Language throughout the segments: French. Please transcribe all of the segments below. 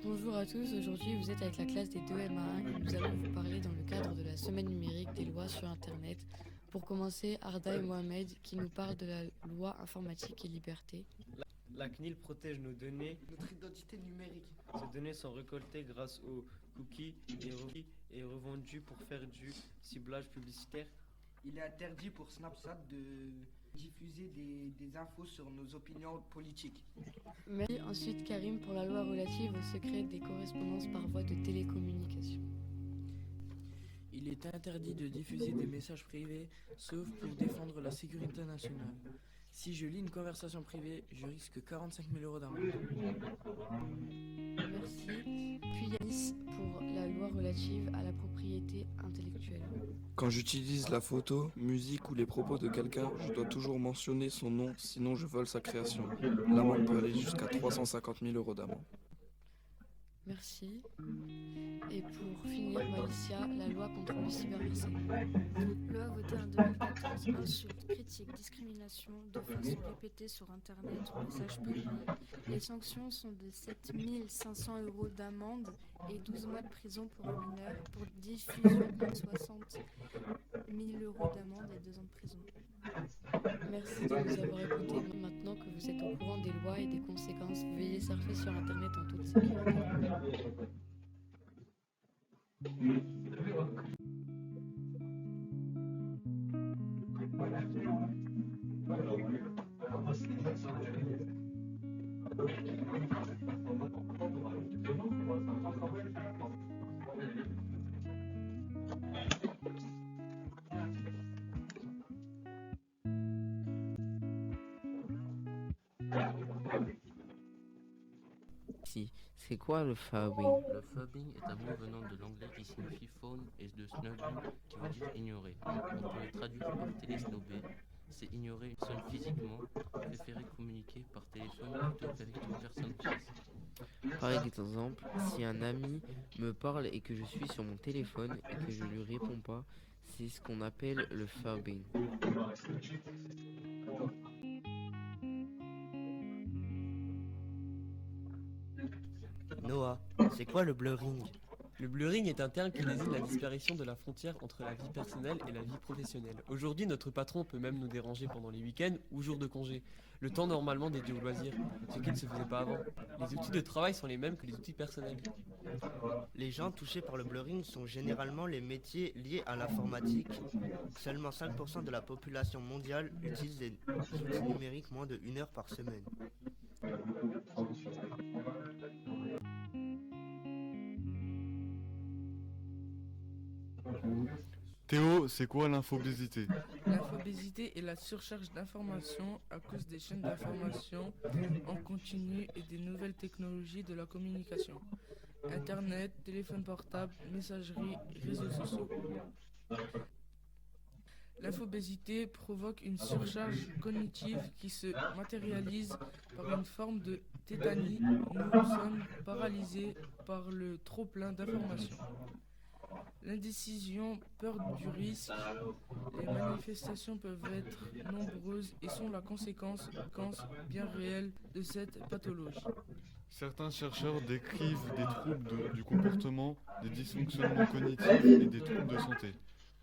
Bonjour à tous, aujourd'hui vous êtes avec la classe des 2MA1 et nous allons vous parler dans le cadre de la semaine numérique des lois sur Internet. Pour commencer, Arda et Mohamed qui nous parlent de la loi informatique et liberté. La CNIL protège nos données. Notre identité numérique. Ces données sont récoltées grâce aux cookies et revendues pour faire du ciblage publicitaire. Il est interdit pour Snapchat de diffuser des infos sur nos opinions politiques. Merci. Ensuite Karim pour la loi relative au secret des correspondances par voie de télécommunication. Il est interdit de diffuser des messages privés, sauf pour défendre la sécurité nationale. Si je lis une conversation privée, je risque 45 000 € d'amende. Merci. Puis Yanis pour la loi relative à la propriété intellectuelle. Quand j'utilise la photo, musique ou les propos de quelqu'un, je dois toujours mentionner son nom, sinon je vole sa création. L'amende peut aller jusqu'à 350 000 € d'amende. Merci. Et pour finir, Malicia, la loi contre le cyberharcèlement. Loi votée en 2014, insultes, critiques, discrimination de façon répétée sur Internet ou messages privés. Les sanctions sont de 7 500 € d'amende et 12 mois de prison pour un mineur. Pour diffusion, 60 000 € d'amende et 2 ans de prison. Merci de nous avoir écoutés. Maintenant que vous êtes au courant des lois et des conséquences, veuillez surfer sur Internet en toute sécurité. C'est quoi le phubbing? Le phubbing est un mot venant de l'anglais qui signifie phone et de snubbing qui veut dire ignorer. On peut le traduire par télésnobber. C'est ignorer une personne physiquement, préférer communiquer par téléphone plutôt qu'avec une personne physique. Par exemple, si un ami me parle et que je suis sur mon téléphone et que je lui réponds pas, c'est ce qu'on appelle le phubbing. Noah, c'est quoi le blurring? Le blurring est un terme qui désigne la disparition de la frontière entre la vie personnelle et la vie professionnelle. Aujourd'hui, notre patron peut même nous déranger pendant les week-ends ou jours de congé, le temps normalement dédié aux loisirs, ce qui ne se faisait pas avant. Les outils de travail sont les mêmes que les outils personnels. Les gens touchés par le blurring sont généralement les métiers liés à l'informatique. Seulement 5% de la population mondiale utilise les outils numériques moins de 1 heure par semaine. Théo, c'est quoi l'infobésité? L'infobésité est la surcharge d'informations à cause des chaînes d'information en continu et des nouvelles technologies de la communication. Internet, téléphone portable, messagerie, réseaux sociaux. L'infobésité provoque une surcharge cognitive qui se matérialise par une forme de tétanie. Nous sommes paralysés par le trop-plein d'informations. L'indécision, peur du risque, les manifestations peuvent être nombreuses et sont la conséquence bien réelle de cette pathologie. Certains chercheurs décrivent des troubles du comportement, des dysfonctionnements cognitifs et des troubles de santé.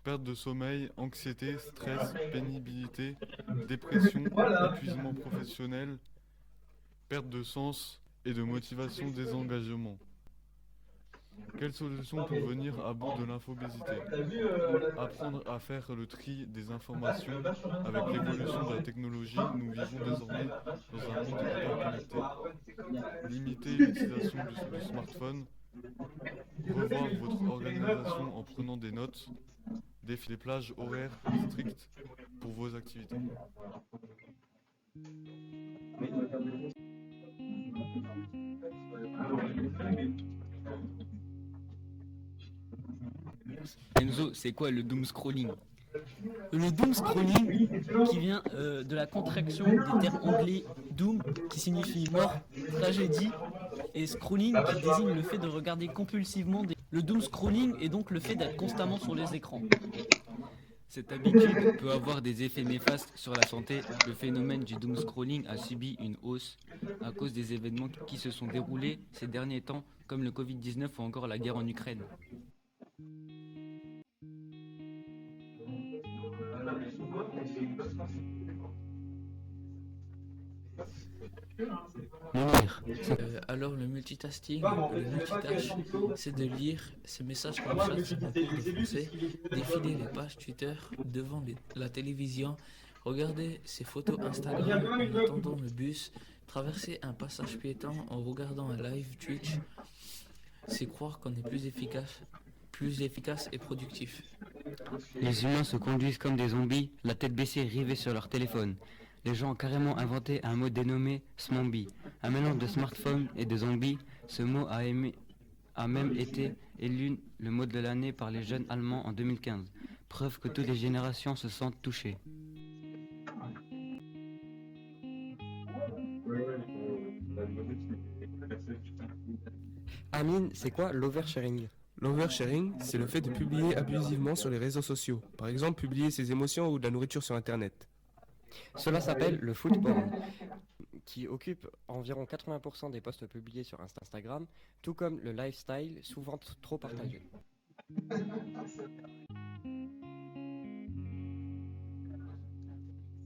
Perte de sommeil, anxiété, stress, pénibilité, dépression, épuisement professionnel, perte de sens et de motivation, désengagement. Quelles solutions pour venir à bout de l'infobésité? Apprendre à faire le tri des informations. Avec l'évolution de la technologie, nous vivons désormais dans un monde hyper connecté. Limiter l'utilisation du smartphone. Revoir votre organisation en prenant des notes. Des plages horaires strictes pour vos activités. Enzo, c'est quoi le doom scrolling? Le doom scrolling qui vient de la contraction des termes anglais doom qui signifie mort, tragédie, et scrolling qui désigne le fait de regarder compulsivement Le doom scrolling est donc le fait d'être constamment sur les écrans. Cette habitude peut avoir des effets néfastes sur la santé. Le phénomène du doom scrolling a subi une hausse à cause des événements qui se sont déroulés ces derniers temps, comme le Covid-19 ou encore la guerre en Ukraine. Alors le multitasking, le multitâche, c'est de lire ces messages comme chat en cours de français, défiler les pages Twitter devant la télévision, regarder ses photos Instagram en attendant le bus, traverser un passage piéton en regardant un live Twitch. C'est croire qu'on est plus efficace et productif. Les humains se conduisent comme des zombies, la tête baissée rivée sur leur téléphone. Les gens ont carrément inventé un mot dénommé Smombie. Un mélange de smartphone et de zombie, ce mot a même été élu le mot de l'année par les jeunes Allemands en 2015. Preuve que toutes les générations se sentent touchées. Amine, c'est quoi l'oversharing? L'oversharing, c'est le fait de publier abusivement sur les réseaux sociaux. Par exemple, publier ses émotions ou de la nourriture sur Internet. Cela s'appelle le food porn, qui occupe environ 80% des posts publiés sur Instagram, tout comme le lifestyle, souvent trop partagé.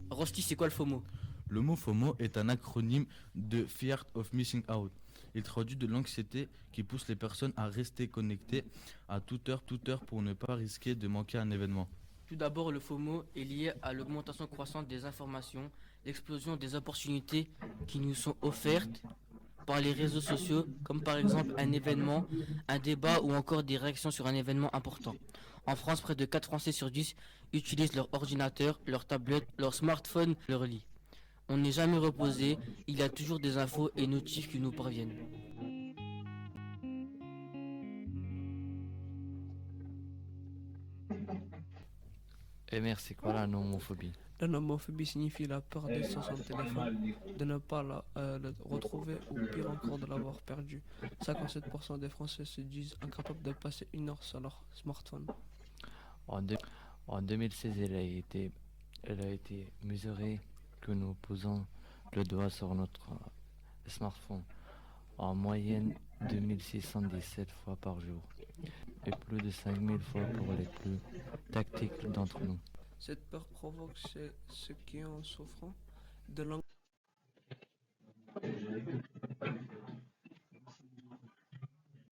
Rosti, c'est quoi le FOMO? Le mot FOMO est un acronyme de Fear of Missing Out. Il traduit de l'anxiété qui pousse les personnes à rester connectées à toute heure pour ne pas risquer de manquer un événement. Tout d'abord, le FOMO est lié à l'augmentation croissante des informations, l'explosion des opportunités qui nous sont offertes par les réseaux sociaux, comme par exemple un événement, un débat ou encore des réactions sur un événement important. En France, près de 4 Français sur 10 utilisent leur ordinateur, leur tablette, leur smartphone, leur lit. On n'est jamais reposé, il y a toujours des infos et notifs qui nous parviennent. Emer, c'est quoi la nomophobie? La nomophobie signifie la peur d'être sur son téléphone, de ne pas le retrouver ou pire encore de l'avoir perdu. 57% des Français se disent incapables de passer 1 heure sur leur smartphone. En 2016, elle a été mesurée que nous posons le doigt sur notre smartphone. En moyenne, 2617 fois par jour. Et plus de 5000 fois pour les plus tactiques d'entre nous. Cette peur provoque chez ceux qui en souffrent de l'anxiété.